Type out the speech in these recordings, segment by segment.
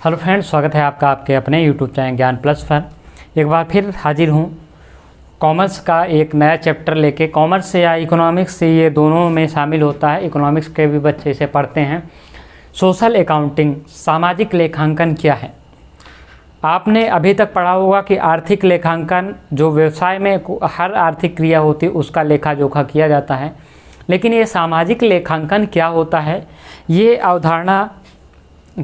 Hello friends, स्वागत है आपका आपके अपने यूट्यूब चैनल ज्ञान प्लस पर। एक बार फिर हाजिर हूँ कॉमर्स का एक नया चैप्टर लेके। कॉमर्स या इकोनॉमिक्स से ये दोनों में शामिल होता है। इकोनॉमिक्स के भी बच्चे इसे पढ़ते हैं। सोशल अकाउंटिंग, सामाजिक लेखांकन क्या है। आपने अभी तक पढ़ा होगा कि आर्थिक लेखांकन जो व्यवसाय में हर आर्थिक क्रिया होती है उसका लेखा जोखा किया जाता है, लेकिन ये सामाजिक लेखांकन क्या होता है, ये अवधारणा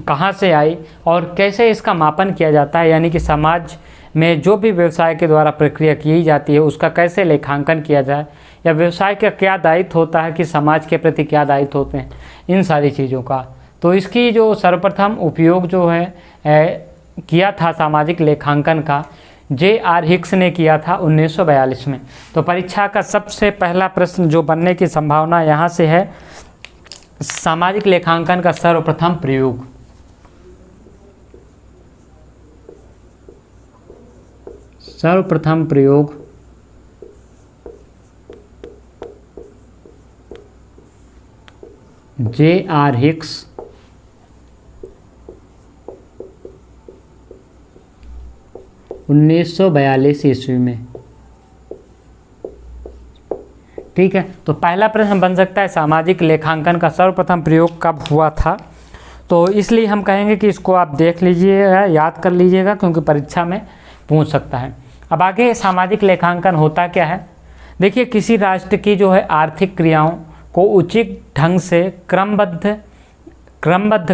कहाँ से आई और कैसे इसका मापन किया जाता है, यानी कि समाज में जो भी व्यवसाय के द्वारा प्रक्रिया की जाती है उसका कैसे लेखांकन किया जाए, या व्यवसाय का क्या दायित्व होता है कि समाज के प्रति क्या दायित्व होते हैं, इन सारी चीज़ों का। तो इसकी जो सर्वप्रथम उपयोग जो है किया था सामाजिक लेखांकन का, J.R. हिक्स ने किया था 1942 में। तो परीक्षा का सबसे पहला प्रश्न जो बनने की संभावना यहाँ से है, सामाजिक लेखांकन का सर्वप्रथम प्रयोग। सर्वप्रथम प्रयोग J.R. हिक्स 1942 ईस्वी में। ठीक है, तो पहला प्रश्न बन सकता है सामाजिक लेखांकन का सर्वप्रथम प्रयोग कब हुआ था। तो इसलिए हम कहेंगे कि इसको आप देख लीजिएगा, याद कर लीजिएगा, क्योंकि परीक्षा में पूछ सकता है। अब आगे सामाजिक लेखांकन होता क्या है। देखिए, किसी राष्ट्र की जो है आर्थिक क्रियाओं को उचित ढंग से क्रमबद्ध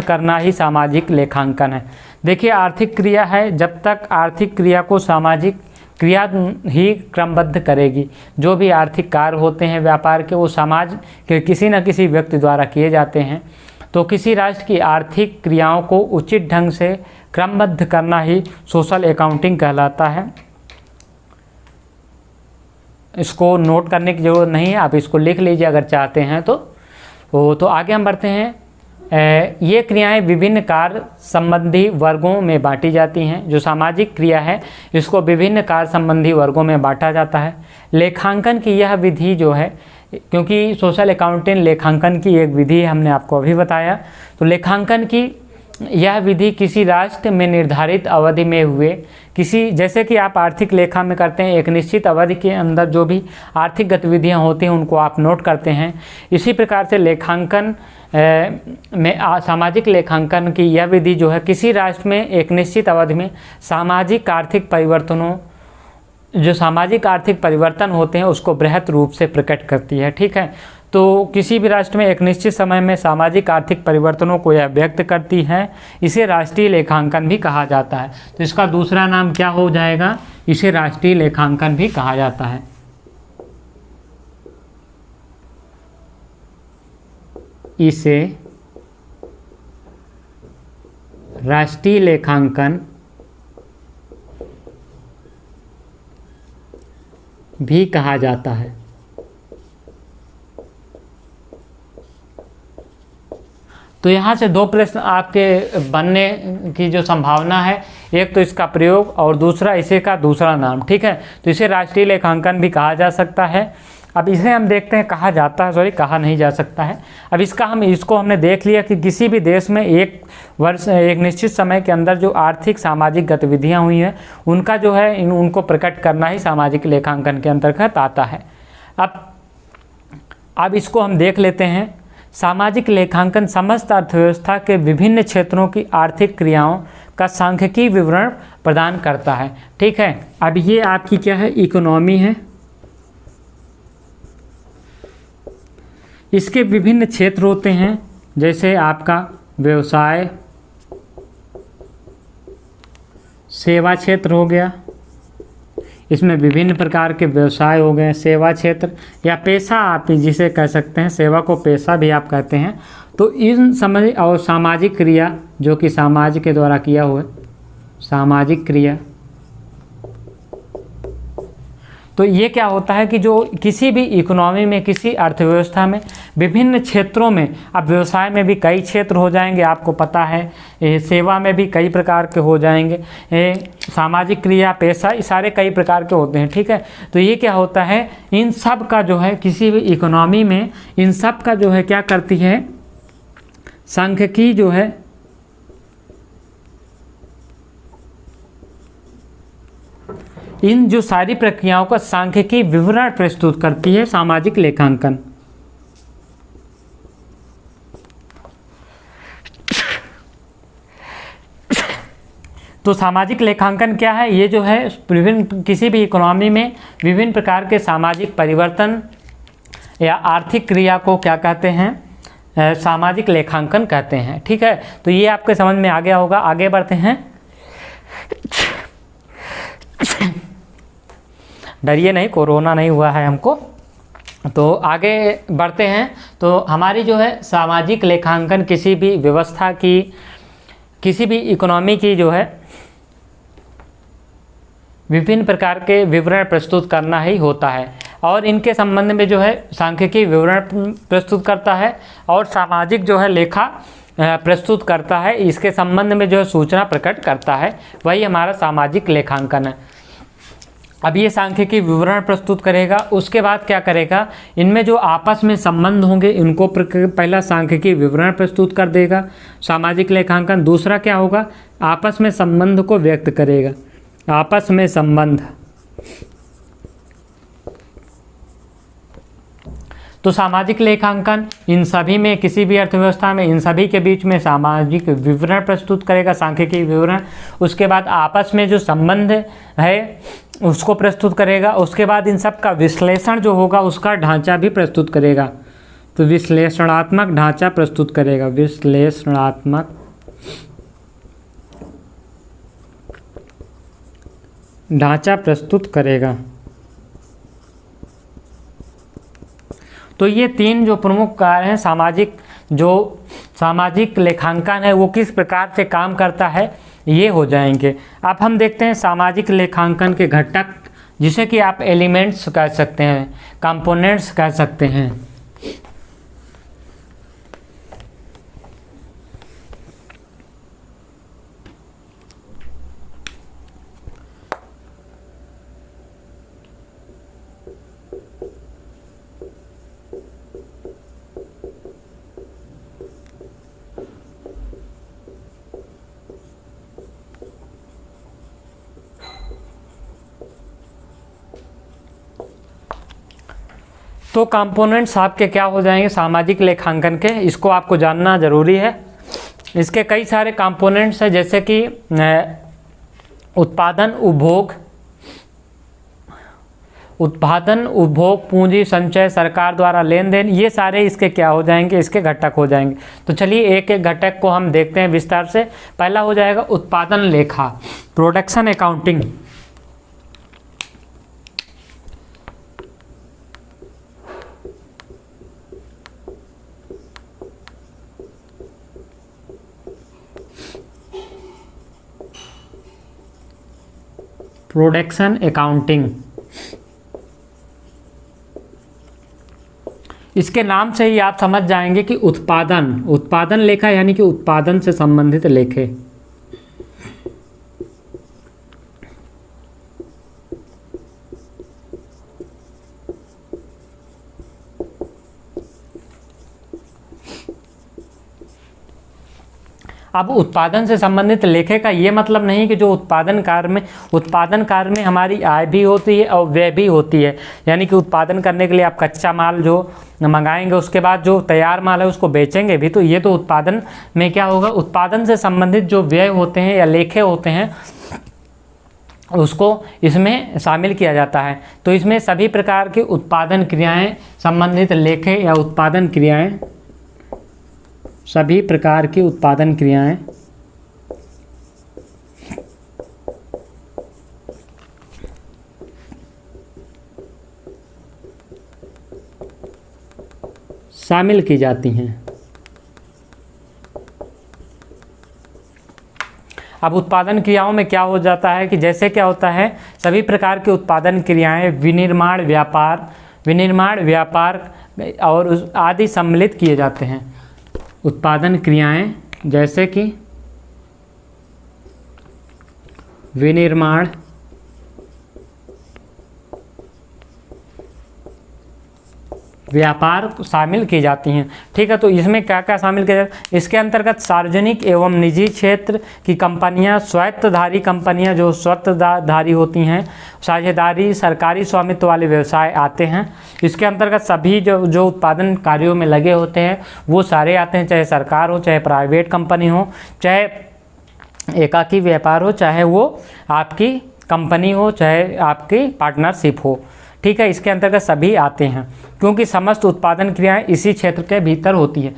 करना ही सामाजिक लेखांकन है। देखिए, आर्थिक क्रिया है, जब तक आर्थिक क्रिया को सामाजिक क्रिया ही क्रमबद्ध करेगी। जो भी आर्थिक कार्य होते हैं व्यापार के, वो समाज के किसी न किसी व्यक्ति द्वारा किए जाते हैं। तो किसी राष्ट्र की आर्थिक क्रियाओं को उचित ढंग से क्रमबद्ध करना ही सोशल अकाउंटिंग कहलाता है। इसको नोट करने की ज़रूरत नहीं है, आप इसको लिख लीजिए अगर चाहते हैं तो आगे हम बढ़ते हैं। ये क्रियाएं विभिन्न कार्य संबंधी वर्गों में बांटी जाती हैं। जो सामाजिक क्रिया है इसको विभिन्न कार्य संबंधी वर्गों में बांटा जाता है। लेखांकन की यह विधि जो है, क्योंकि सोशल अकाउंटिंग लेखांकन की एक विधि हमने आपको अभी बताया, तो लेखांकन की यह विधि किसी राष्ट्र में निर्धारित अवधि में हुए किसी, जैसे कि आप आर्थिक लेखा में करते हैं, एक निश्चित अवधि के अंदर जो भी आर्थिक गतिविधियां होती हैं उनको आप नोट करते हैं। इसी प्रकार से लेखांकन में सामाजिक लेखांकन की यह विधि जो है किसी राष्ट्र में एक निश्चित अवधि में सामाजिक आर्थिक परिवर्तनों, जो सामाजिक आर्थिक परिवर्तन होते हैं उसको बृहत रूप से प्रकट करती है। ठीक है, तो किसी भी राष्ट्र में एक निश्चित समय में सामाजिक आर्थिक परिवर्तनों को यह व्यक्त करती है, इसे राष्ट्रीय लेखांकन भी कहा जाता है। तो इसका दूसरा नाम क्या हो जाएगा, इसे राष्ट्रीय लेखांकन भी कहा जाता है। इसे राष्ट्रीय लेखांकन भी कहा जाता है। तो यहाँ से दो प्रश्न आपके बनने की जो संभावना है, एक तो इसका प्रयोग और दूसरा इसे का दूसरा नाम। ठीक है, तो इसे राष्ट्रीय लेखांकन भी कहा जा सकता है। अब इसे हम देखते हैं, कहा जाता है, सॉरी कहा नहीं जा सकता है। अब इसको हमने देख लिया कि किसी भी देश में एक वर्ष, एक निश्चित समय के अंदर जो आर्थिक सामाजिक गतिविधियां हुई हैं उनका जो है उनको प्रकट करना ही सामाजिक लेखांकन के अंतर्गत आता है। अब इसको हम देख लेते हैं। सामाजिक लेखांकन समस्त अर्थव्यवस्था के विभिन्न क्षेत्रों की आर्थिक क्रियाओं का सांख्यिकीय विवरण प्रदान करता है। ठीक है, अब ये आपकी क्या है, इकोनॉमी है। इसके विभिन्न क्षेत्र होते हैं, जैसे आपका व्यवसाय, सेवा क्षेत्र हो गया, इसमें विभिन्न प्रकार के व्यवसाय हो गए, सेवा क्षेत्र या पेशा आप जिसे कह सकते हैं, सेवा को पेशा भी आप कहते हैं। तो इन समझ और सामाजिक क्रिया जो कि समाज के द्वारा किया हुआ सामाजिक क्रिया, तो ये क्या होता है कि जो किसी भी इकोनॉमी में, किसी अर्थव्यवस्था में विभिन्न क्षेत्रों में, अब व्यवसाय में भी कई क्षेत्र हो जाएंगे, आपको पता है, सेवा में भी कई प्रकार के हो जाएंगे, सामाजिक क्रिया, पेशा, ये सारे कई प्रकार के होते हैं। ठीक है, तो ये क्या होता है, इन सब का जो है किसी भी इकोनॉमी में इन सब का जो है क्या करती है, सांख्यिकी जो है इन जो सारी प्रक्रियाओं का सांख्यिकी विवरण प्रस्तुत करती है सामाजिक लेखांकन। तो सामाजिक लेखांकन क्या है? ये जो है विभिन्न किसी भी इकोनॉमी में विभिन्न प्रकार के सामाजिक परिवर्तन या आर्थिक क्रिया को क्या कहते हैं? सामाजिक लेखांकन कहते हैं। ठीक है, तो ये आपके समझ में आ गया होगा। आगे बढ़ते हैं। डरिए नहीं, कोरोना नहीं हुआ है हमको। तो आगे बढ़ते हैं। तो हमारी जो है सामाजिक लेखांकन किसी भी व्यवस्था की, किसी भी इकोनॉमी की जो है विभिन्न प्रकार के विवरण प्रस्तुत करना ही होता है, और इनके संबंध में जो है सांख्यिकी विवरण प्रस्तुत करता है और सामाजिक जो है लेखा प्रस्तुत करता है। इसके संबंध में जो है सूचना प्रकट करता है, वही हमारा सामाजिक लेखांकन है। अब ये सांख्यिकी विवरण प्रस्तुत करेगा, उसके बाद क्या करेगा? इनमें जो आपस में संबंध होंगे इनको पहला सांख्यिकी विवरण प्रस्तुत कर देगा सामाजिक लेखांकन। दूसरा क्या होगा? आपस में संबंध को व्यक्त करेगा, आपस में संबंध। तो सामाजिक लेखांकन इन सभी में, किसी भी अर्थव्यवस्था में इन सभी के बीच में सामाजिक विवरण प्रस्तुत करेगा, सांख्यिकी विवरण। उसके बाद आपस में जो संबंध है उसको प्रस्तुत करेगा। उसके बाद इन सब का विश्लेषण जो होगा उसका ढांचा भी प्रस्तुत करेगा। तो विश्लेषणात्मक ढांचा प्रस्तुत करेगा, विश्लेषणात्मक ढांचा प्रस्तुत करेगा। तो ये तीन जो प्रमुख कार्य हैं सामाजिक लेखांकन है वो किस प्रकार से काम करता है ये हो जाएंगे। अब हम देखते हैं सामाजिक लेखांकन के घटक, जिसे कि आप एलिमेंट्स कह सकते हैं, कंपोनेंट्स कह सकते हैं। तो कंपोनेंट्स आपके क्या हो जाएंगे सामाजिक लेखांकन के, इसको आपको जानना ज़रूरी है। इसके कई सारे कंपोनेंट्स हैं, जैसे कि उत्पादन, उपभोग, पूंजी, संचय, सरकार द्वारा लेन देन, ये सारे इसके क्या हो जाएंगे? इसके घटक हो जाएंगे। तो चलिए एक एक घटक को हम देखते हैं विस्तार से। पहला हो जाएगा उत्पादन लेखा, प्रोडक्शन अकाउंटिंग। प्रोडक्शन अकाउंटिंग, इसके नाम से ही आप समझ जाएंगे कि उत्पादन लेखा यानी कि उत्पादन से संबंधित लेखे। अब उत्पादन से संबंधित लेखे का ये मतलब नहीं कि जो उत्पादन कार्य में हमारी आय भी होती है और व्यय भी होती है। यानी कि उत्पादन करने के लिए आप कच्चा माल जो मंगाएंगे, उसके बाद जो तैयार माल है उसको बेचेंगे भी, तो ये तो उत्पादन में क्या होगा? उत्पादन से संबंधित जो व्यय होते हैं या लेखे होते हैं उसको इसमें शामिल किया जाता है। तो इसमें सभी प्रकार की उत्पादन क्रियाएँ संबंधित लेखे या उत्पादन क्रियाएँ, सभी प्रकार की उत्पादन क्रियाएं शामिल की जाती हैं। अब उत्पादन क्रियाओं में क्या हो जाता है कि जैसे क्या होता है, सभी प्रकार की उत्पादन क्रियाएं विनिर्माण, व्यापार और आदि सम्मिलित किए जाते हैं। उत्पादन क्रियाएं जैसे कि विनिर्माण, व्यापार शामिल की जाती हैं। ठीक है, तो इसमें क्या क्या शामिल किया जाता है? इसके अंतर्गत सार्वजनिक एवं निजी क्षेत्र की कंपनियां, स्वायत्तधारी कंपनियां जो स्वायत्तधारी होती हैं, साझेदारी, सरकारी स्वामित्व वाले व्यवसाय आते हैं। इसके अंतर्गत सभी जो उत्पादन कार्यों में लगे होते हैं वो सारे आते हैं, चाहे सरकार हो, चाहे प्राइवेट कंपनी हो, चाहे एकाकी व्यापार हो, चाहे वो आपकी कंपनी हो, चाहे आपकी पार्टनरशिप हो। ठीक है, इसके अंतर्गत सभी आते हैं क्योंकि समस्त उत्पादन क्रियाएं इसी क्षेत्र के भीतर होती है।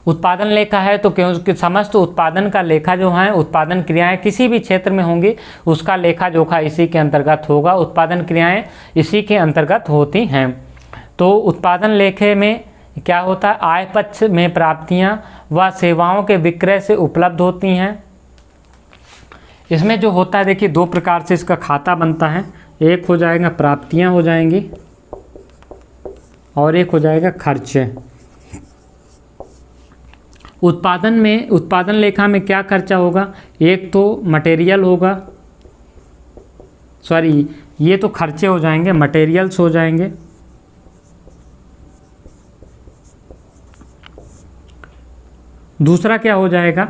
उत्पादन लेखा है तो क्योंकि समस्त उत्पादन का लेखा जो है, उत्पादन क्रियाएं किसी भी क्षेत्र में होंगी उसका लेखा जोखा इसी के अंतर्गत होगा, उत्पादन क्रियाएं इसी के अंतर्गत होती हैं। तो उत्पादन लेखे में क्या होता है? आय पक्ष में प्राप्तियां व सेवाओं के विक्रय से उपलब्ध होती हैं। इसमें जो होता है देखिए, दो प्रकार से इसका खाता बनता है। एक हो जाएगा प्राप्तियां हो जाएंगी और एक हो जाएगा खर्चे। उत्पादन लेखा में क्या खर्चा होगा? एक तो मटेरियल होगा, सॉरी ये तो खर्चे हो जाएंगे, मटेरियल्स हो जाएंगे। दूसरा क्या हो जाएगा?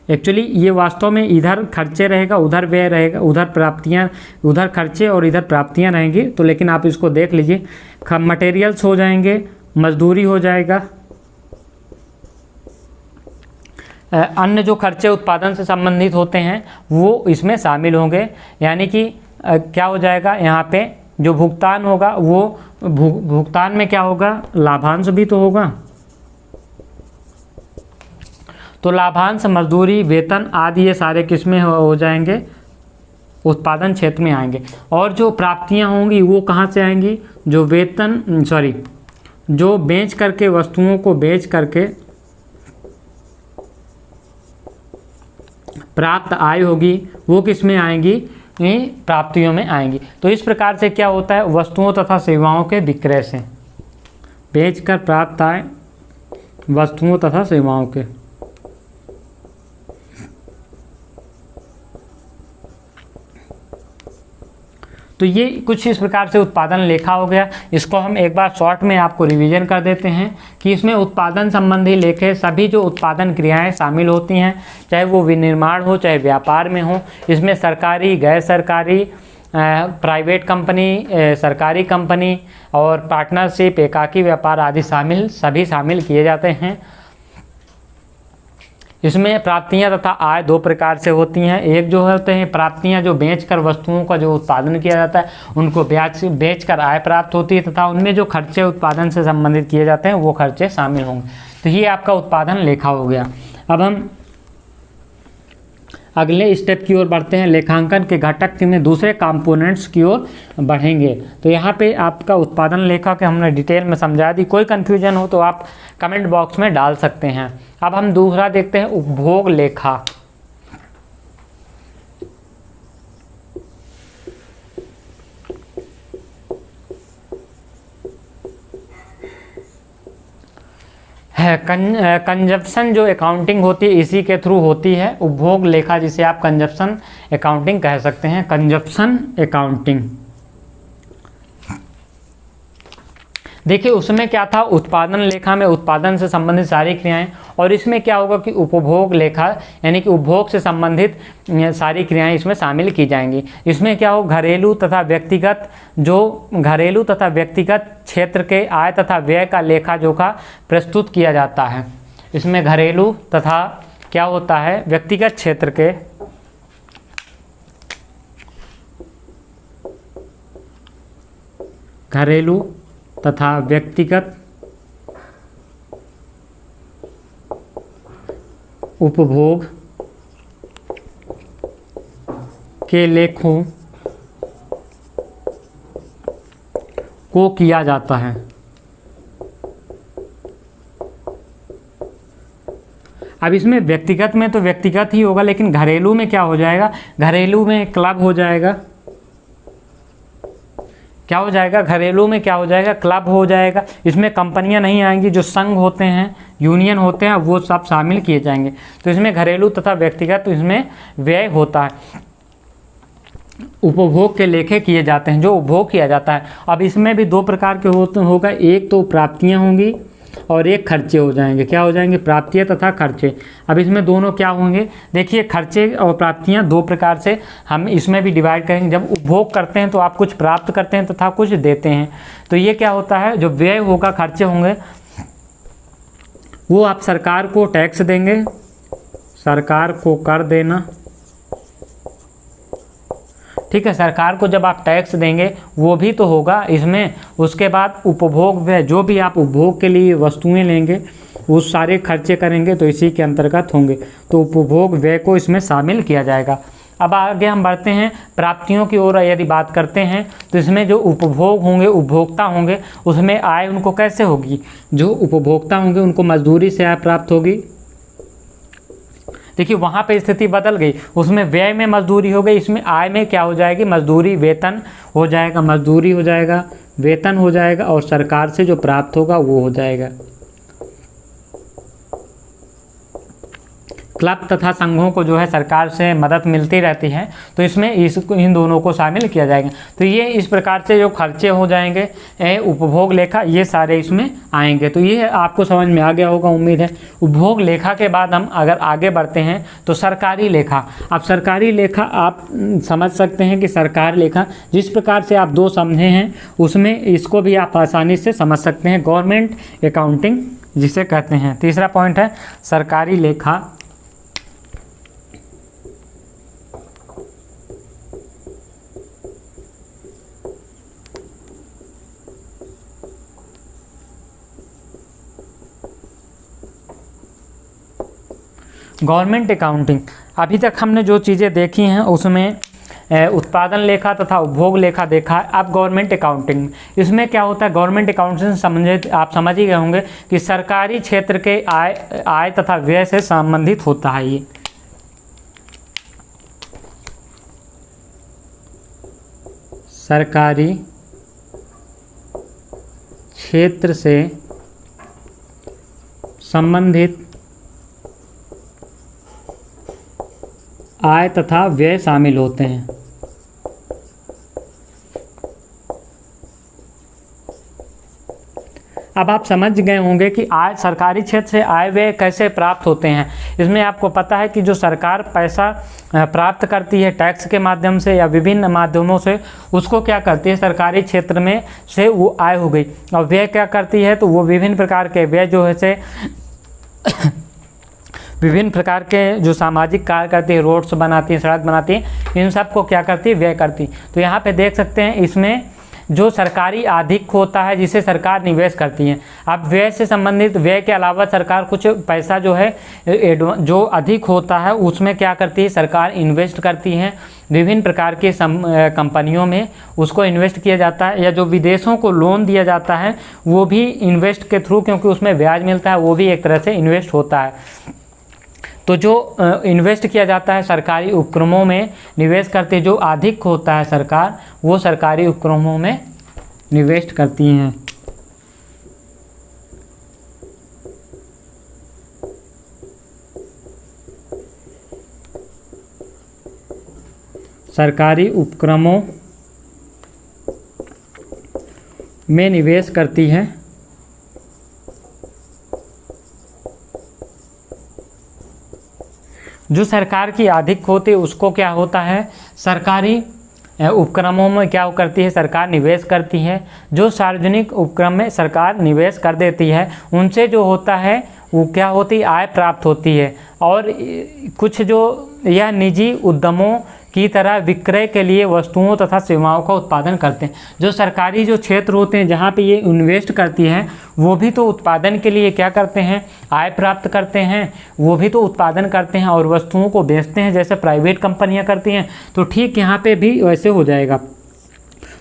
एक्चुअली ये वास्तव में इधर खर्चे रहेगा, उधर व्यय रहेगा, उधर प्राप्तियां, उधर खर्चे और इधर प्राप्तियां रहेंगी। तो लेकिन आप इसको देख लीजिए, मटेरियल्स हो जाएंगे, मजदूरी हो जाएगा, अन्य जो खर्चे उत्पादन से संबंधित होते हैं वो इसमें शामिल होंगे। यानी कि क्या हो जाएगा, यहाँ पे जो भुगतान होगा वो भुगतान में क्या होगा? लाभांश भी तो होगा। तो लाभांश, मजदूरी, वेतन आदि ये सारे किसमें हो जाएंगे? उत्पादन क्षेत्र में आएंगे। और जो प्राप्तियां होंगी वो कहाँ से आएंगी? जो वेतन, सॉरी जो बेच करके, वस्तुओं को बेच करके प्राप्त आय होगी वो किस में आएंगी? प्राप्तियों में आएंगी। तो इस प्रकार से क्या होता है? वस्तुओं तथा सेवाओं के विक्रय से बेचकर प्राप्त आय वस्तुओं तथा सेवाओं के। तो ये कुछ इस प्रकार से उत्पादन लेखा हो गया। इसको हम एक बार शॉर्ट में आपको रिवीजन कर देते हैं कि इसमें उत्पादन संबंधी लेखे सभी जो उत्पादन क्रियाएं शामिल होती हैं, चाहे वो विनिर्माण हो, चाहे व्यापार में हो। इसमें सरकारी, गैर सरकारी, प्राइवेट कंपनी, सरकारी कंपनी और पार्टनरशिप, एकाकी व्यापार आदि सभी शामिल किए जाते हैं। इसमें प्राप्तियां तथा आय दो प्रकार से होती हैं। एक जो होते हैं प्राप्तियां जो बेचकर वस्तुओं का जो उत्पादन किया जाता है उनको बेचकर आय प्राप्त होती है, तथा उनमें जो खर्चे उत्पादन से संबंधित किए जाते हैं वो खर्चे शामिल होंगे। तो ये आपका उत्पादन लेखा हो गया। अब हम अगले स्टेप की ओर बढ़ते हैं, लेखांकन के घटक में दूसरे कंपोनेंट्स की ओर बढ़ेंगे। तो यहाँ पे आपका उत्पादन लेखा के हमने डिटेल में समझा दी। कोई कन्फ्यूजन हो तो आप कमेंट बॉक्स में डाल सकते हैं। अब हम दूसरा देखते हैं, उपभोग लेखा। है कंजप्शन जो अकाउंटिंग होती है इसी के थ्रू होती है। उपभोग लेखा जिसे आप कंजप्शन अकाउंटिंग कह सकते हैं, कंजप्शन अकाउंटिंग। देखिए उसमें क्या था, उत्पादन लेखा में उत्पादन से संबंधित सारी क्रियाएं, और इसमें क्या होगा कि उपभोग लेखा यानी कि उपभोग से संबंधित सारी क्रियाएं इसमें शामिल की जाएंगी। इसमें क्या हो, घरेलू तथा व्यक्तिगत क्षेत्र के आय तथा व्यय का लेखा जोखा प्रस्तुत किया जाता है। इसमें घरेलू तथा क्या होता है, व्यक्तिगत क्षेत्र के घरेलू तथा व्यक्तिगत उपभोग के लेखों को किया जाता है। अब इसमें व्यक्तिगत में तो व्यक्तिगत ही होगा, लेकिन घरेलू में क्या हो जाएगा, घरेलू में क्लब हो जाएगा। क्या हो जाएगा, घरेलू में क्या हो जाएगा, क्लब हो जाएगा। इसमें कंपनियां नहीं आएंगी, जो संघ होते हैं, यूनियन होते हैं, वो सब शामिल किए जाएंगे। तो इसमें घरेलू तथा व्यक्तिगत इसमें व्यय होता है। उपभोग के लेखे किए जाते हैं, जो उपभोग किया जाता है। अब इसमें भी दो प्रकार के होगा, एक तो प्राप्तियां होंगी और एक खर्चे हो जाएंगे। क्या हो जाएंगे? प्राप्तियां तथा खर्चे। अब इसमें दोनों क्या होंगे? देखिए, खर्चे और प्राप्तियां दो प्रकार से हम इसमें भी डिवाइड करेंगे। जब उपभोग करते हैं तो आप कुछ प्राप्त करते हैं तथा कुछ देते हैं। तो ये क्या होता है, जो व्यय होगा, खर्चे होंगे, वो आप सरकार को टैक्स देंगे, सरकार को कर देना, ठीक है। सरकार को जब आप टैक्स देंगे वो भी तो होगा इसमें। उसके बाद उपभोग व्यय, जो भी आप उपभोग के लिए वस्तुएं लेंगे वो सारे खर्चे करेंगे तो इसी के अंतर्गत होंगे। तो उपभोग व्यय को इसमें शामिल किया जाएगा। अब आगे हम बढ़ते हैं प्राप्तियों की ओर। यदि बात करते हैं तो इसमें जो उपभोग होंगे, उपभोक्ता होंगे, उसमें आय उनको कैसे होगी? जो उपभोक्ता होंगे उनको मजदूरी से आय प्राप्त होगी। देखिए, वहाँ पे स्थिति बदल गई, उसमें व्यय में मजदूरी हो गई, इसमें आय में क्या हो जाएगी? मजदूरी, वेतन हो जाएगा, मजदूरी हो जाएगा, वेतन हो जाएगा, और सरकार से जो प्राप्त होगा वो हो जाएगा। क्लब तथा संघों को जो है सरकार से मदद मिलती रहती है, तो इसमें इन दोनों को शामिल किया जाएगा। तो ये इस प्रकार से जो खर्चे हो जाएंगे, उपभोग लेखा, ये सारे इसमें आएंगे। तो ये आपको समझ में आ गया होगा, उम्मीद है। उपभोग लेखा के बाद हम अगर आगे बढ़ते हैं तो सरकारी लेखा। अब सरकारी लेखा आप समझ सकते हैं कि सरकारी लेखा जिस प्रकार से आप दो समझे हैं उसमें इसको भी आप आसानी से समझ सकते हैं। गवर्नमेंट अकाउंटिंग जिसे कहते हैं। तीसरा पॉइंट है सरकारी लेखा। गवर्नमेंट अकाउंटिंग, अभी तक हमने जो चीज़ें देखी हैं उसमें उत्पादन लेखा तथा उपभोग लेखा देखा है। अब गवर्नमेंट अकाउंटिंग, इसमें क्या होता है? गवर्नमेंट अकाउंटिंग से संबंधित आप समझ ही गए होंगे कि सरकारी क्षेत्र के आय तथा व्यय से संबंधित होता है। ये सरकारी क्षेत्र से संबंधित आय तथा व्यय शामिल होते हैं। अब आप समझ गए होंगे कि आय, सरकारी क्षेत्र से आय व्यय कैसे प्राप्त होते हैं। इसमें आपको पता है कि जो सरकार पैसा प्राप्त करती है टैक्स के माध्यम से या विभिन्न माध्यमों से, उसको क्या करती है? सरकारी क्षेत्र में से वो आय हो गई। और व्यय क्या करती है? तो वो विभिन्न प्रकार के व्यय जो है से विभिन्न प्रकार के जो सामाजिक कार्य करती है, रोड्स बनाती है, सड़क बनाती है, इन सब को क्या करती है? व्यय करती। तो यहाँ पे देख सकते हैं इसमें जो सरकारी अधिक होता है जिसे सरकार निवेश करती है। अब व्यय से संबंधित व्यय के अलावा सरकार कुछ पैसा जो है जो अधिक होता है उसमें क्या करती है? सरकार इन्वेस्ट करती है विभिन्न प्रकार की कंपनियों में, उसको इन्वेस्ट किया जाता है। या जो विदेशों को लोन दिया जाता है वो भी इन्वेस्ट के थ्रू, क्योंकि उसमें ब्याज मिलता है, वो भी एक तरह से इन्वेस्ट होता है। तो जो इन्वेस्ट किया जाता है सरकारी उपक्रमों में निवेश करते, जो अधिक होता है सरकार वो सरकारी उपक्रमों में निवेश करती हैं। सरकारी उपक्रमों में निवेश करती है। जो सरकार की अधिक होती है उसको क्या होता है? सरकारी उपक्रमों में क्या करती है? सरकार निवेश करती है। जो सार्वजनिक उपक्रम में सरकार निवेश कर देती है उनसे जो होता है वो क्या होती है? आय प्राप्त होती है। और कुछ जो यह निजी उद्यमों की तरह विक्रय के लिए वस्तुओं तथा सेवाओं का उत्पादन करते हैं। जो सरकारी जो क्षेत्र होते हैं जहाँ पे ये इन्वेस्ट करती हैं वो भी तो उत्पादन के लिए क्या करते हैं? आय प्राप्त करते हैं। वो भी तो उत्पादन करते हैं और वस्तुओं को बेचते हैं जैसे प्राइवेट कंपनियाँ करती हैं। तो ठीक यहाँ पे भी वैसे हो जाएगा।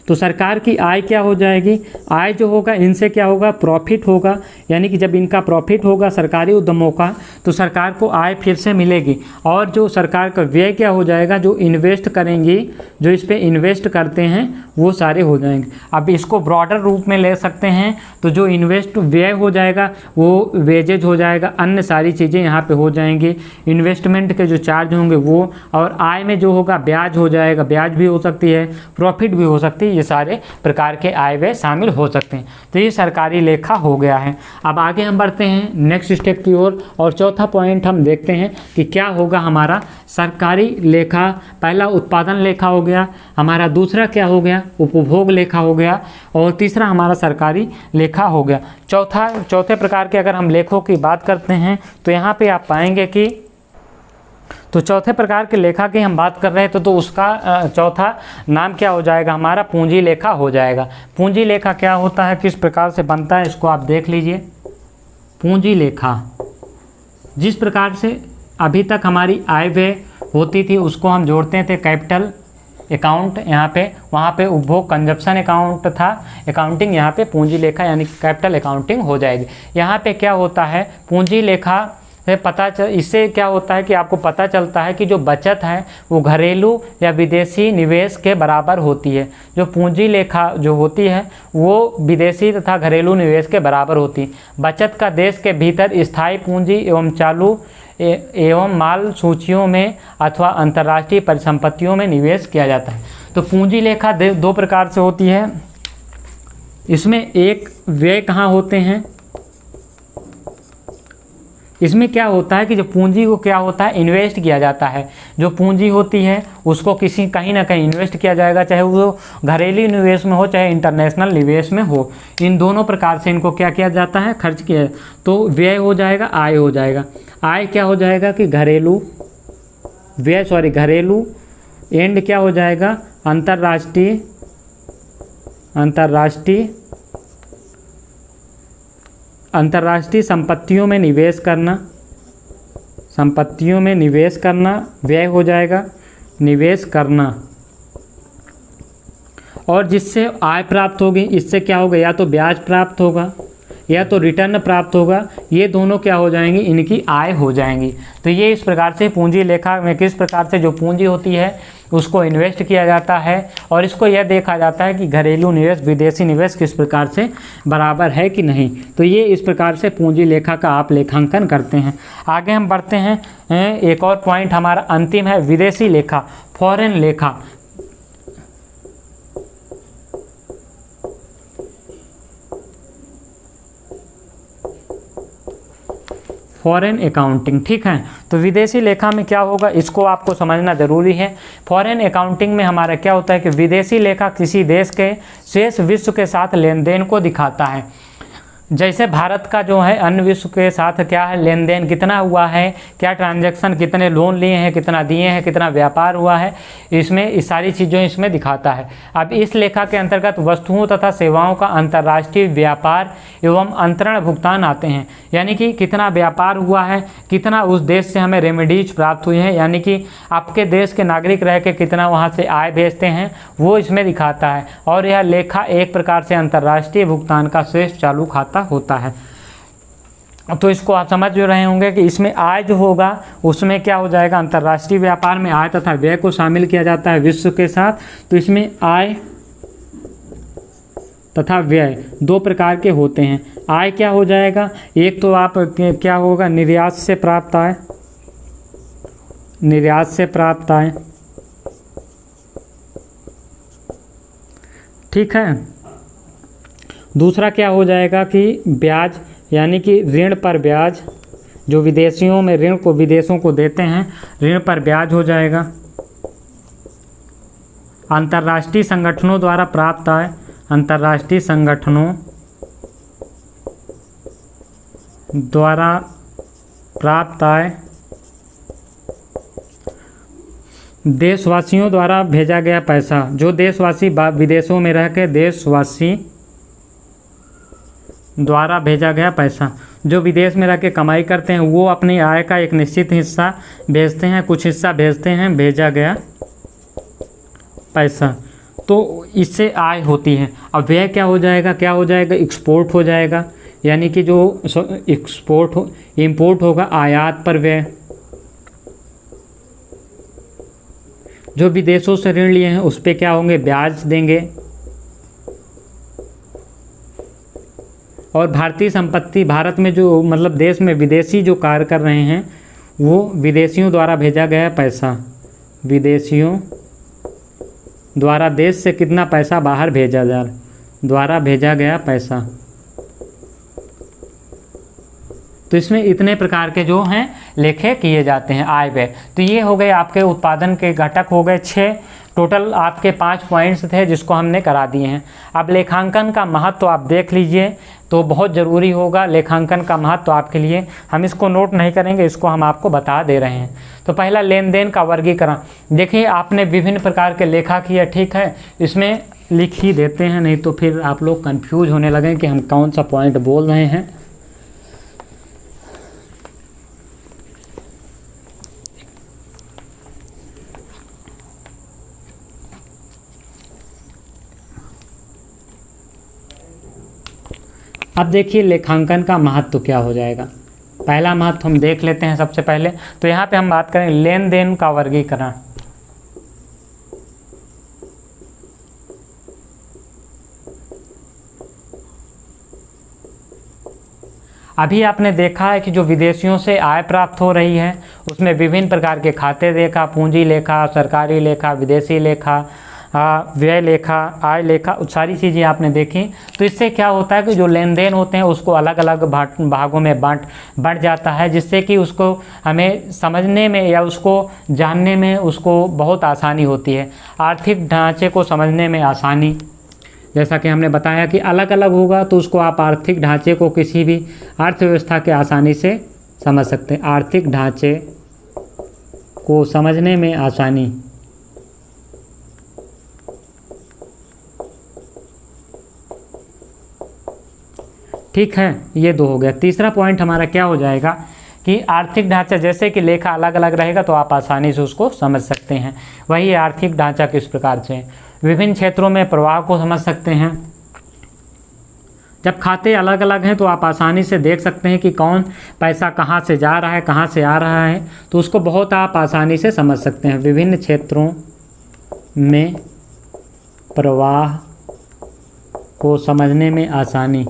तो सरकार की आय क्या हो जाएगी, आय जो होगा इनसे क्या होगा, प्रॉफिट होगा, यानी कि जब इनका प्रॉफिट होगा सरकारी उद्यमों का तो सरकार को आय फिर से मिलेगी। और जो सरकार का व्यय क्या हो जाएगा, जो इन्वेस्ट करेंगी, जो इस पर इन्वेस्ट करते हैं वो सारे हो जाएंगे। अब इसको ब्रॉडर रूप में ले सकते हैं, तो जो इन्वेस्ट व्यय हो जाएगा वो वेजेज हो जाएगा, अन्य सारी चीज़ें यहाँ पे हो जाएंगी, इन्वेस्टमेंट के जो चार्ज होंगे वो, और आय में जो होगा ब्याज हो जाएगा, ब्याज भी हो सकती है, प्रॉफिट भी हो सकती है, ये सारे प्रकार के आय व्यय शामिल हो सकते हैं। तो ये सरकारी लेखा हो गया है। अब आगे हम बढ़ते हैं नेक्स्ट स्टेप की ओर, और चौथा पॉइंट हम देखते हैं कि क्या होगा हमारा सरकारी लेखा। पहला उत्पादन लेखा हो गया हमारा, दूसरा क्या हो गया, उपभोग लेखा हो गया, और तीसरा हमारा सरकारी लेखा हो गया। चौथे प्रकार के अगर हम लेखों की बात करते हैं तो यहाँ पे आप पाएंगे कि तो चौथे प्रकार के लेखा की हम बात कर रहे हैं तो उसका चौथा नाम क्या हो जाएगा हमारा, पूंजी लेखा हो जाएगा। पूंजी लेखा क्या होता है, किस प्रकार से बनता है, इसको आप देख लीजिए। पूंजी लेखा जिस प्रकार से अभी तक हमारी आय व्यय होती थी उसको हम जोड़ते थे कैपिटल अकाउंट, यहाँ पे वहाँ पे उपभोग कंजप्शन अकाउंट था, अकाउंटिंग यहाँ पे पूंजी लेखा यानी कैपिटल अकाउंटिंग हो जाएगी। यहाँ पे क्या होता है, पूंजी लेखा से इससे क्या होता है कि आपको पता चलता है कि जो बचत है वो घरेलू या विदेशी निवेश के बराबर होती है। जो पूंजी लेखा जो होती है वो विदेशी तथा घरेलू निवेश के बराबर होती है। बचत का देश के भीतर स्थायी पूंजी एवं चालू एवं माल सूचियों में अथवा अंतर्राष्ट्रीय परिसंपत्तियों में निवेश किया जाता है। तो पूंजी लेखा दो प्रकार से होती है। इसमें एक व्यय कहाँ होते हैं, इसमें क्या होता है कि जो पूंजी को क्या होता है इन्वेस्ट किया जाता है। जो पूंजी होती है उसको कहीं ना कहीं इन्वेस्ट किया जाएगा, चाहे वो घरेलू निवेश में हो चाहे इंटरनेशनल निवेश में हो। इन दोनों प्रकार से इनको क्या किया जाता है, खर्च किया। तो व्यय हो जाएगा, आय हो जाएगा। आय क्या हो जाएगा कि घरेलू एंड क्या हो जाएगा, अंतर्राष्ट्रीय संपत्तियों में निवेश करना व्यय हो जाएगा, निवेश करना। और जिससे आय प्राप्त होगी इससे क्या होगा, या तो ब्याज प्राप्त होगा या तो रिटर्न प्राप्त होगा, ये दोनों क्या हो जाएंगी, इनकी आय हो जाएंगी। तो ये इस प्रकार से पूंजी लेखा में किस प्रकार से जो पूंजी होती है उसको इन्वेस्ट किया जाता है, और इसको यह देखा जाता है कि घरेलू निवेश विदेशी निवेश किस प्रकार से बराबर है कि नहीं। तो ये इस प्रकार से पूंजी लेखा का आप लेखांकन करते हैं। आगे हम बढ़ते हैं, एक और पॉइंट हमारा अंतिम है विदेशी लेखा, फॉरेन लेखा। फॉरेन अकाउंटिंग, ठीक है। तो विदेशी लेखा में क्या होगा इसको आपको समझना जरूरी है। फॉरेन अकाउंटिंग में हमारा क्या होता है कि विदेशी लेखा किसी देश के शेष विश्व के साथ लेन देन को दिखाता है। जैसे भारत का जो है अन्य विश्व के साथ क्या है लेन देन कितना हुआ है, क्या ट्रांजैक्शन, कितने लोन लिए हैं, कितना दिए हैं, कितना व्यापार हुआ है, इसमें इस सारी चीज़ें इसमें दिखाता है। अब इस लेखा के अंतर्गत वस्तुओं तथा सेवाओं का अंतर्राष्ट्रीय व्यापार एवं अंतरण भुगतान आते हैं, यानी कि कितना व्यापार हुआ है, कितना उस देश से हमें रेमेडीज प्राप्त हुई हैं, यानी कि आपके देश के नागरिक रह के कितना वहाँ से आय भेजते हैं वो इसमें दिखाता है। और यह लेखा एक प्रकार से अंतर्राष्ट्रीय भुगतान का शेष चालू खाता होता है। तो इसको आप समझ रहे होंगे कि इसमें आय जो होगा उसमें क्या हो जाएगा, अंतर्राष्ट्रीय व्यापार में आय तथा व्यय को शामिल किया जाता है विश्व के साथ। तो इसमें आय तथा व्यय दो प्रकार के होते हैं। आय क्या हो जाएगा, एक तो आप क्या होगा निर्यात से प्राप्त आय, ठीक है। दूसरा क्या हो जाएगा कि ब्याज, यानी कि ऋण पर ब्याज, जो विदेशियों में ऋण को विदेशों को देते हैं ऋण पर ब्याज हो जाएगा। अंतर्राष्ट्रीय संगठनों द्वारा प्राप्त आय, अंतर्राष्ट्रीय संगठनों द्वारा प्राप्त आय, देशवासियों द्वारा भेजा गया पैसा, जो देशवासी विदेशों में रह के देशवासी द्वारा भेजा गया पैसा, जो विदेश में रह के कमाई करते हैं वो अपनी आय का एक निश्चित हिस्सा भेजते हैं, कुछ हिस्सा भेजते हैं भेजा गया पैसा। तो इससे आय होती है। अब व्यय क्या हो जाएगा, क्या हो जाएगा, एक्सपोर्ट हो जाएगा, यानी कि जो एक्सपोर्ट हो, इम्पोर्ट होगा आयात पर व्यय। जो विदेशों से ऋण लिए हैं उस पे क्या होंगे, ब्याज देंगे। और भारतीय संपत्ति, भारत में जो मतलब देश में विदेशी जो कार्य कर रहे हैं वो विदेशियों द्वारा भेजा गया पैसा, विदेशियों द्वारा देश से कितना पैसा बाहर भेजा जा रहा, द्वारा भेजा गया पैसा। तो इसमें इतने प्रकार के जो हैं लेखे किए जाते हैं आय व्यय। तो ये हो गए आपके उत्पादन के घटक हो गए 6, टोटल आपके 5 पॉइंट्स थे जिसको हमने करा दिए हैं। अब लेखांकन का महत्व आप देख लीजिए, तो बहुत ज़रूरी होगा लेखांकन का महत्व आपके लिए। हम इसको नोट नहीं करेंगे, इसको हम आपको बता दे रहे हैं। तो पहला लेन देन का वर्गीकरण। देखिए आपने विभिन्न प्रकार के लेखा किया, ठीक है, इसमें लिख ही देते हैं, नहीं तो फिर आप लोग कंफ्यूज होने लगे कि हम कौन सा पॉइंट बोल रहे हैं। अब देखिए लेखांकन का महत्व क्या हो जाएगा। पहला महत्व हम देख लेते हैं सबसे पहले। तो यहाँ पे हम बात करें लेन देन का वर्गीकरण। अभी आपने देखा है कि जो विदेशियों से आय प्राप्त हो रही है उसमें विभिन्न प्रकार के खाते देखा, पूंजी लेखा, सरकारी लेखा, विदेशी लेखा, व्यय लेखा, आय लेखा, सारी चीज़ें आपने देखी। तो इससे क्या होता है कि जो लेन देन होते हैं उसको अलग अलग भागों में बढ़ जाता है, जिससे कि उसको हमें समझने में या उसको जानने में उसको बहुत आसानी होती है। आर्थिक ढांचे को समझने में आसानी, जैसा कि हमने बताया कि अलग अलग होगा तो उसको आप आर्थिक ढांचे को किसी भी अर्थव्यवस्था के आसानी से समझ सकते हैं। आर्थिक ढांचे को समझने में आसानी, ठीक है, ये 2 हो गया। तीसरा पॉइंट हमारा क्या हो जाएगा कि आर्थिक ढांचा, जैसे कि लेखा अलग अलग रहेगा तो आप आसानी से उसको समझ सकते हैं। वही आर्थिक ढांचा किस प्रकार से विभिन्न क्षेत्रों में प्रवाह को समझ सकते हैं। जब खाते अलग अलग हैं तो आप आसानी से देख सकते हैं कि कौन पैसा कहाँ से जा रहा है, कहाँ से आ रहा है, तो उसको बहुत आप आसानी से समझ सकते हैं। विभिन्न क्षेत्रों में प्रवाह को समझने में आसानी,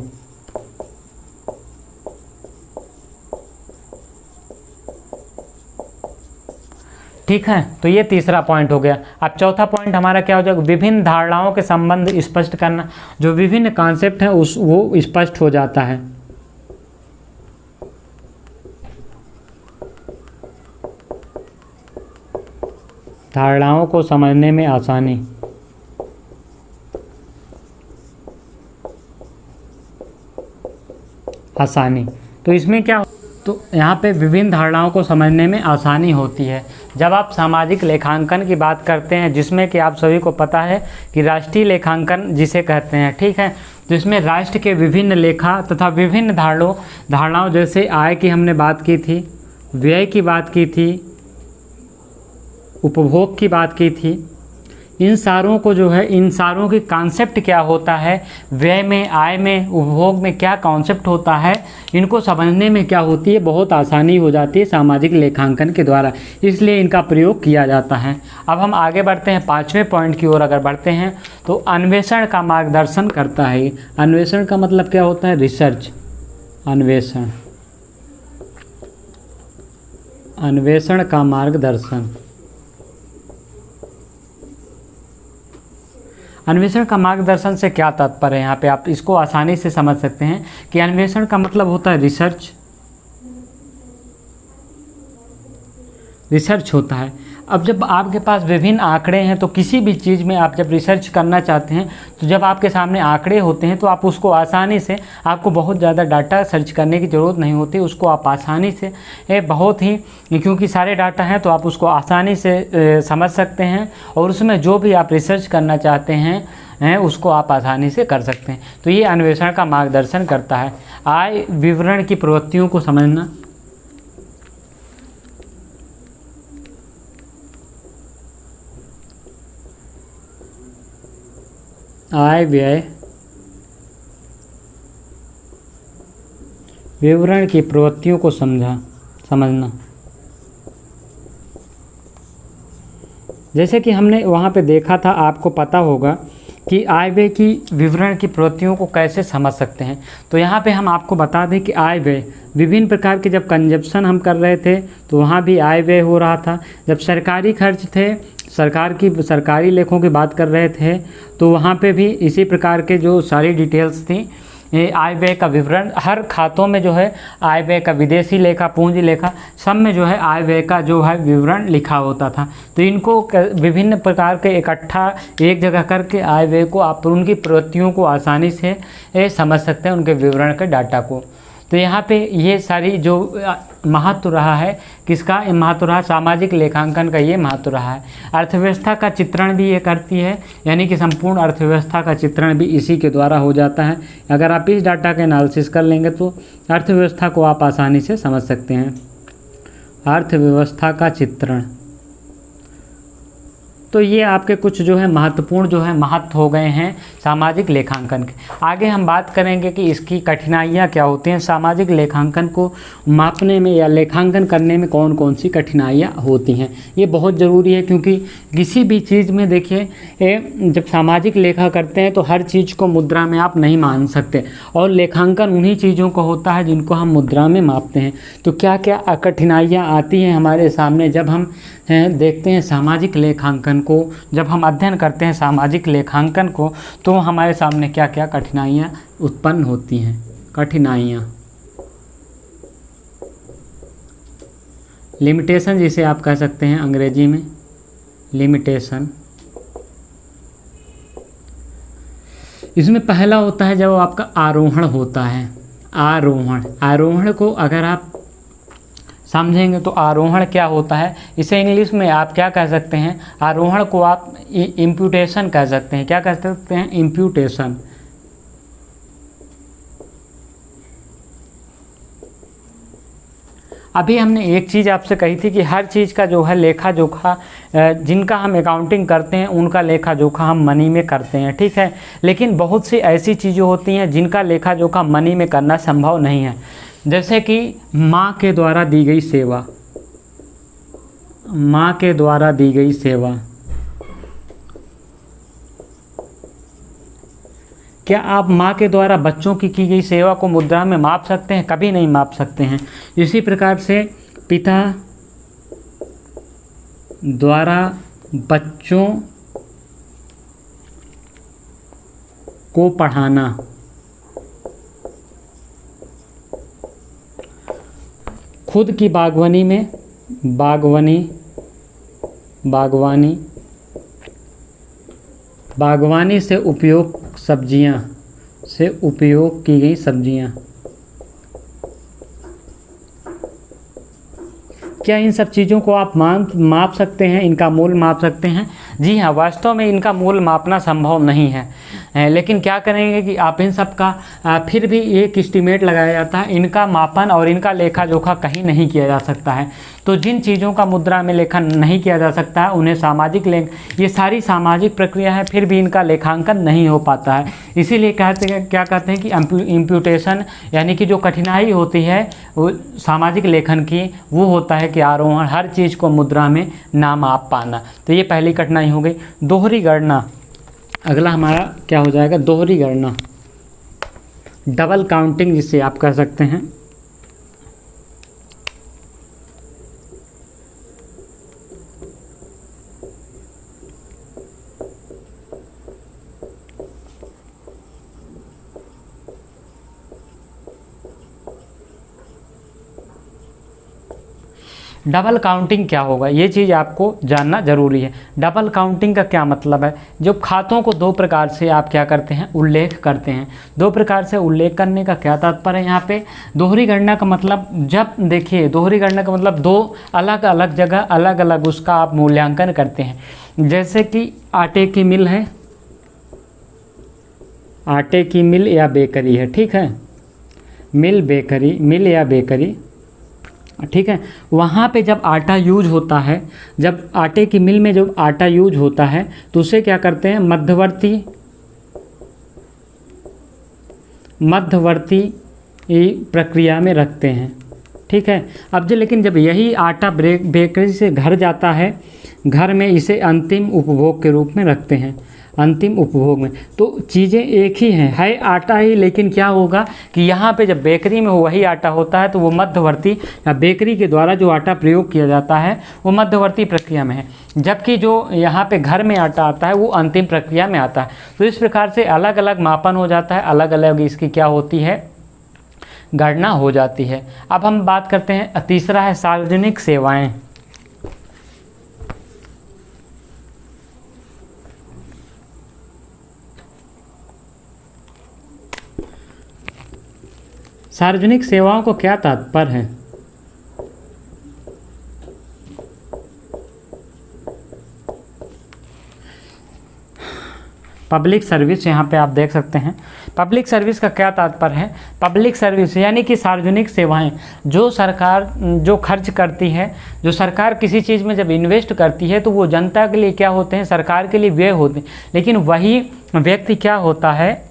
ठीक है। तो ये तीसरा पॉइंट हो गया। अब चौथा पॉइंट हमारा क्या हो जाएगा, विभिन्न धारणाओं के संबंध स्पष्ट करना। जो विभिन्न कॉन्सेप्ट हैं वो स्पष्ट हो जाता है। धारणाओं को समझने में आसानी, तो इसमें क्या, तो यहाँ पे विभिन्न धारणाओं को समझने में आसानी होती है। जब आप सामाजिक लेखांकन की बात करते हैं, जिसमें कि आप सभी को पता है कि राष्ट्रीय लेखांकन जिसे कहते हैं, ठीक है, जिसमें राष्ट्र के विभिन्न लेखा तथा विभिन्न धारणाओं जैसे आय की हमने बात की थी, व्यय की बात की थी, उपभोग की बात की थी, इन सारों को जो है, इन सारों की कॉन्सेप्ट क्या होता है, व्यय में, आय में, उपभोग में क्या कॉन्सेप्ट होता है, इनको समझने में क्या होती है, बहुत आसानी हो जाती है सामाजिक लेखांकन के द्वारा, इसलिए इनका प्रयोग किया जाता है। अब हम आगे बढ़ते हैं, 5वें पॉइंट की ओर अगर बढ़ते हैं तो अन्वेषण का मार्गदर्शन करता है। अन्वेषण का मतलब क्या होता है, रिसर्च, अन्वेषण का मार्गदर्शन। अन्वेषण का मार्गदर्शन से क्या तात्पर्य है, यहाँ पे आप इसको आसानी से समझ सकते हैं कि अन्वेषण का मतलब होता है रिसर्च होता है। अब जब आपके पास विभिन्न आंकड़े हैं तो किसी भी चीज़ में आप जब रिसर्च करना चाहते हैं तो जब आपके सामने आंकड़े होते हैं तो आप उसको आसानी से, आपको बहुत ज़्यादा डाटा सर्च करने की ज़रूरत नहीं होती, उसको आप आसानी से बहुत ही, क्योंकि सारे डाटा हैं तो आप उसको आसानी से समझ सकते हैं और उसमें जो भी आप रिसर्च करना चाहते हैं उसको आप आसानी से कर सकते हैं। तो ये अन्वेषण का मार्गदर्शन करता है। आय विवरण की प्रवृत्तियों को समझना, आय व्यय विवरण की प्रवृत्तियों को समझना। जैसे कि हमने वहाँ पे देखा था, आपको पता होगा कि आय व्यय की विवरण की प्रवृत्तियों को कैसे समझ सकते हैं। तो यहाँ पे हम आपको बता दें कि आय व्यय विभिन्न प्रकार के, जब कंजप्शन हम कर रहे थे तो वहाँ भी आय व्यय हो रहा था। जब सरकारी खर्च थे, सरकारी लेखों की बात कर रहे थे, तो वहाँ पे भी इसी प्रकार के जो सारी डिटेल्स थी, ये आय व्यय का विवरण हर खातों में जो है आय व्यय का, विदेशी लेखा, पूंजी लेखा, सब में जो है आय व्यय का जो है विवरण लिखा होता था। तो इनको विभिन्न प्रकार के इकट्ठा एक जगह करके आय व्यय को आप उनकी प्रवृत्तियों को आसानी से समझ सकते हैं, उनके विवरण के डाटा को। तो यहाँ पे ये सारी जो महत्व रहा है, किसका महत्व रहा, सामाजिक लेखांकन का ये महत्व रहा है। अर्थव्यवस्था का चित्रण भी ये करती है, यानी कि संपूर्ण अर्थव्यवस्था का चित्रण भी इसी के द्वारा हो जाता है। अगर आप इस डाटा का एनालिसिस कर लेंगे तो अर्थव्यवस्था को आप आसानी से समझ सकते हैं। अर्थव्यवस्था का चित्रण, तो ये आपके कुछ जो है महत्वपूर्ण जो है महत्व हो गए हैं सामाजिक लेखांकन के। आगे हम बात करेंगे कि इसकी कठिनाइयाँ क्या होती हैं, सामाजिक लेखांकन को मापने में या लेखांकन करने में कौन कौन सी कठिनाइयाँ होती हैं। ये बहुत ज़रूरी है, क्योंकि किसी भी चीज़ में देखिए, जब सामाजिक लेखा करते हैं तो हर चीज़ को मुद्रा में आप नहीं मान सकते, और लेखांकन उन्हीं चीज़ों को होता है जिनको हम मुद्रा में मापते हैं। तो क्या क्या कठिनाइयाँ आती हैं हमारे सामने जब हम देखते हैं सामाजिक लेखांकन को, जब हम अध्ययन करते हैं सामाजिक लेखांकन को, तो हमारे सामने क्या क्या कठिनाइयाँ उत्पन्न होती हैं। कठिनाइयाँ, लिमिटेशन जिसे आप कह सकते हैं अंग्रेजी में, लिमिटेशन। इसमें पहला होता है जब आपका आरोहण होता है, आरोहण को अगर आप समझेंगे तो आरोहण क्या होता है, इसे इंग्लिश में आप क्या कह सकते हैं, आरोहण को आप इम्प्यूटेशन कह सकते हैं। क्या कह सकते हैं, इम्प्यूटेशन। अभी हमने एक चीज़ आपसे कही थी कि हर चीज़ का जो है लेखा जोखा, जिनका हम अकाउंटिंग करते हैं उनका लेखा जोखा हम मनी में करते हैं, ठीक है। लेकिन बहुत सी ऐसी चीज़ें होती हैं जिनका लेखा जोखा मनी में करना संभव नहीं है। जैसे कि माँ के द्वारा दी गई सेवा, माँ के द्वारा दी गई सेवा, क्या आप माँ के द्वारा बच्चों की गई सेवा को मुद्रा में माप सकते हैं? कभी नहीं माप सकते हैं। इसी प्रकार से पिता द्वारा बच्चों को पढ़ाना, खुद की बागवानी में बागवानी से उपयोग की गई सब्जियां, क्या इन सब चीज़ों को आप माप सकते हैं, इनका मूल माप सकते हैं? जी हाँ, वास्तव में इनका मूल मापना संभव नहीं है, लेकिन क्या करेंगे कि आप इन सब का फिर भी एक एस्टीमेट लगाया जाता है। इनका मापन और इनका लेखा जोखा कहीं नहीं किया जा सकता है। तो जिन चीज़ों का मुद्रा में लेखा नहीं किया जा सकता है उन्हें ये सारी सामाजिक प्रक्रिया है, फिर भी इनका लेखांकन नहीं हो पाता है। इसीलिए क्या कहते हैं कि इम्प्यूटेशन, यानी कि जो कठिनाई होती है वो सामाजिक लेखन की, वो होता है कि आरोहण, हर चीज़ को मुद्रा में ना माप पाना। तो ये पहली कठिनाई हो गई। दोहरी गणना, अगला हमारा क्या हो जाएगा, दोहरी गणना, डबल काउंटिंग जिसे आप कह सकते हैं। डबल काउंटिंग क्या होगा, ये चीज़ आपको जानना ज़रूरी है। डबल काउंटिंग का क्या मतलब है? जो खातों को दो प्रकार से आप क्या करते हैं, उल्लेख करते हैं। दो प्रकार से उल्लेख करने का क्या तात्पर्य है यहाँ पे? दोहरी गणना का मतलब, जब देखिए दोहरी गणना का मतलब दो अलग अलग जगह अलग अलग उसका आप मूल्यांकन करते हैं। जैसे कि आटे की मिल है, आटे की मिल या बेकरी है, ठीक है, मिल या बेकरी, ठीक है। वहाँ पे जब आटा यूज होता है, जब आटे की मिल में जब आटा यूज होता है तो उसे क्या करते हैं, मध्यवर्ती प्रक्रिया में रखते हैं। ठीक है। अब लेकिन जब यही आटा बेकरी से घर जाता है, घर में इसे अंतिम उपभोग के रूप में रखते हैं, अंतिम उपभोग में। तो चीज़ें एक ही हैं, है आटा ही, लेकिन क्या होगा कि यहाँ पे जब बेकरी में वही आटा होता है तो वो मध्यवर्ती या बेकरी के द्वारा जो आटा प्रयोग किया जाता है वो मध्यवर्ती प्रक्रिया में है, जबकि जो यहाँ पे घर में आटा आता है वो अंतिम प्रक्रिया में आता है। तो इस प्रकार से अलग अलग मापन हो जाता है, अलग अलग इसकी क्या होती है, गणना हो जाती है। अब हम बात करते हैं, तीसरा है सार्वजनिक सेवाएं। सार्वजनिक सेवाओं को क्या तात्पर्य है? पब्लिक सर्विस, यहाँ पे आप देख सकते हैं पब्लिक सर्विस का क्या तात्पर्य है। पब्लिक सर्विस यानी कि सार्वजनिक सेवाएं जो सरकार जो खर्च करती है, जो सरकार किसी चीज़ में जब इन्वेस्ट करती है तो वो जनता के लिए क्या होते हैं, सरकार के लिए व्यय होते हैं। लेकिन वही व्यक्ति क्या होता है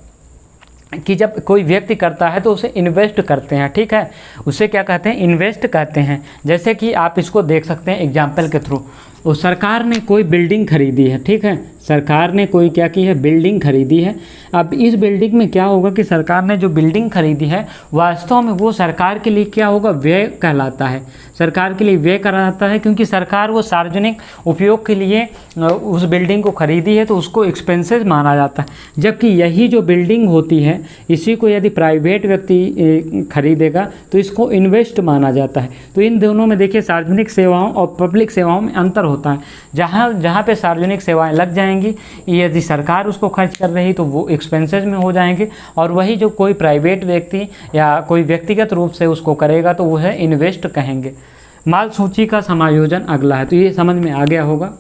कि जब कोई व्यक्ति करता है तो उसे इन्वेस्ट करते हैं। ठीक है, उसे क्या कहते हैं, इन्वेस्ट कहते हैं। जैसे कि आप इसको देख सकते हैं एग्जाम्पल के थ्रू, वो सरकार ने कोई बिल्डिंग खरीदी है। ठीक है, सरकार ने कोई क्या की है, बिल्डिंग खरीदी है। अब इस बिल्डिंग में क्या होगा कि सरकार ने जो बिल्डिंग खरीदी है वास्तव में वो सरकार के लिए क्या होगा, व्यय कहलाता है, सरकार के लिए व्यय कहलाता है, क्योंकि सरकार वो सार्वजनिक उपयोग के लिए उस बिल्डिंग को खरीदी है तो उसको एक्सपेंसेस माना जाता है। जबकि यही जो बिल्डिंग होती है इसी को यदि प्राइवेट व्यक्ति खरीदेगा तो इसको इन्वेस्ट माना जाता है। तो इन दोनों में देखिए सार्वजनिक सेवाओं और पब्लिक सेवाओं में अंतर होता है। जहाँ पे सार्वजनिक सेवाएं लग जाएंगी, यदि सरकार उसको खर्च कर रही तो वो एक्सपेंसेस में हो जाएंगे, और वही जो कोई प्राइवेट व्यक्ति या कोई व्यक्तिगत रूप से उसको करेगा तो वो है इन्वेस्ट कहेंगे। माल सूची का समायोजन अगला है, तो ये समझ में आ गया होगा।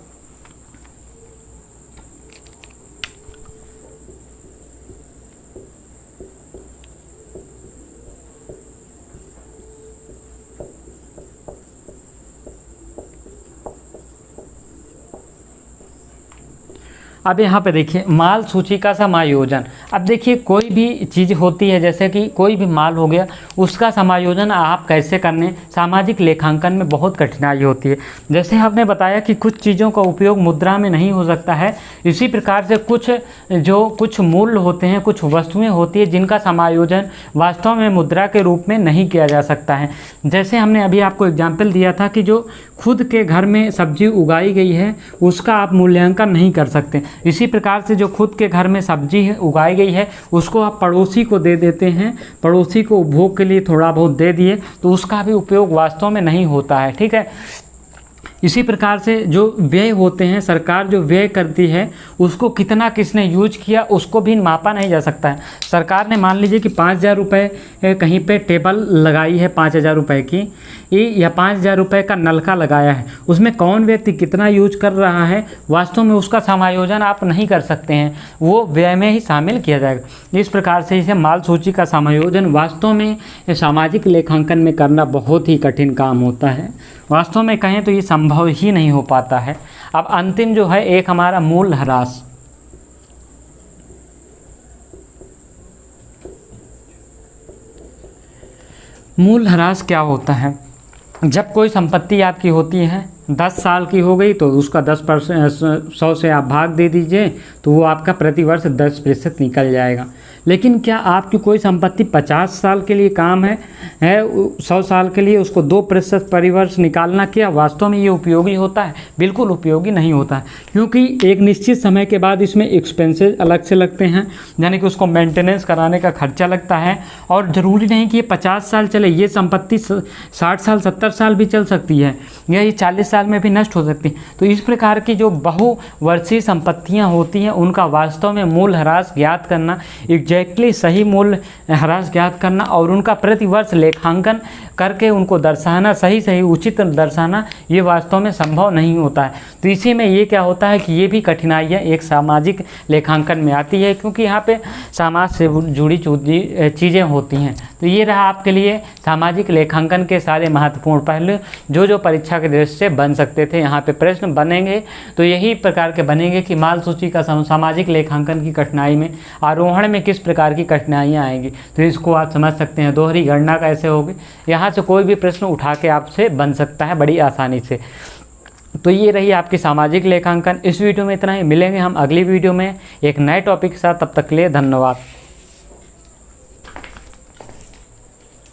अब यहाँ पे देखिए माल सूची का समायोजन। अब देखिए कोई भी चीज़ होती है, जैसे कि कोई भी माल हो गया, उसका समायोजन आप कैसे करने, सामाजिक लेखांकन में बहुत कठिनाई होती है। जैसे हमने बताया कि कुछ चीज़ों का उपयोग मुद्रा में नहीं हो सकता है, इसी प्रकार से कुछ मूल्य होते हैं, कुछ वस्तुएं होती है जिनका समायोजन वास्तव में मुद्रा के रूप में नहीं किया जा सकता है। जैसे हमने अभी आपको एग्जाम्पल दिया था कि जो खुद के घर में सब्जी उगाई गई है उसका आप मूल्यांकन नहीं कर सकते। इसी प्रकार से जो खुद के घर में सब्जी उगाई गई है उसको आप पड़ोसी को दे देते हैं, पड़ोसी को उपभोग के लिए थोड़ा बहुत दे दिए तो उसका भी उपयोग वास्तव में नहीं होता है। ठीक है, इसी प्रकार से जो व्यय होते हैं, सरकार जो व्यय करती है उसको कितना किसने यूज किया उसको भी मापा नहीं जा सकता है। सरकार ने मान लीजिए कि 5,000 रुपये कहीं पे टेबल लगाई है 5,000 रुपये की, या 5,000 रुपये का नलका लगाया है, उसमें कौन व्यक्ति कितना यूज कर रहा है वास्तव में उसका समायोजन आप नहीं कर सकते हैं, वो व्यय में ही शामिल किया जाएगा। इस प्रकार से इसे माल सूची का समायोजन वास्तव में सामाजिक लेखांकन में करना बहुत ही कठिन काम होता है। वास्तव में कहें तो ये संभव ही नहीं हो पाता है। अब अंतिम जो है एक हमारा मूल्यह्रास। मूल्यह्रास क्या होता है? जब कोई संपत्ति आपकी होती है 10 साल की हो गई तो उसका 10% 100 से आप भाग दे दीजिए तो वो आपका प्रतिवर्ष 10% निकल जाएगा। लेकिन क्या आपकी कोई संपत्ति 50 साल के लिए काम है 100 साल के लिए उसको 2% परिवर्ष निकालना, क्या वास्तव में ये उपयोगी होता है? बिल्कुल उपयोगी नहीं होता है, क्योंकि एक निश्चित समय के बाद इसमें एक्सपेंसेस अलग से लगते हैं, यानी कि उसको मेंटेनेंस कराने का खर्चा लगता है। और ज़रूरी नहीं कि ये 50 साल चले, ये संपत्ति 60 साल 70 साल भी चल सकती है, या ये 40 साल में भी नष्ट हो सकती है। तो इस प्रकार की जो बहुवर्षीय संपत्तियाँ होती हैं उनका वास्तव में मूल्यह्रास ज्ञात करना, एग्जैक्टली सही मूल्यह्रास ज्ञात करना और उनका प्रतिवर्ष लेखांकन करके उनको दर्शाना, सही उचित दर्शाना, ये वास्तव में संभव नहीं होता है। तो इसी में ये क्या होता है कि ये भी कठिनाइयाँ एक सामाजिक लेखांकन में आती है, क्योंकि यहाँ पे समाज से जुड़ी चीज़ें होती हैं। तो ये रहा आपके लिए सामाजिक लेखांकन के सारे महत्वपूर्ण पहलू जो परीक्षा के दृष्टि से बन सकते थे। यहाँ पे प्रश्न बनेंगे तो यही प्रकार के बनेंगे कि माल सूची का सामाजिक लेखांकन की कठिनाई में आरोहण में किस प्रकार की कठिनाइयाँ आएंगी, तो इसको आप समझ सकते हैं। दोहरी गणना कैसे होगी, यहाँ से कोई भी प्रश्न उठा के आपसे बन सकता है बड़ी आसानी से। तो ये रही आपकी सामाजिक लेखांकन। इस वीडियो में इतना ही, मिलेंगे हम अगली वीडियो में एक नए टॉपिक के साथ। तब तक के लिए धन्यवाद।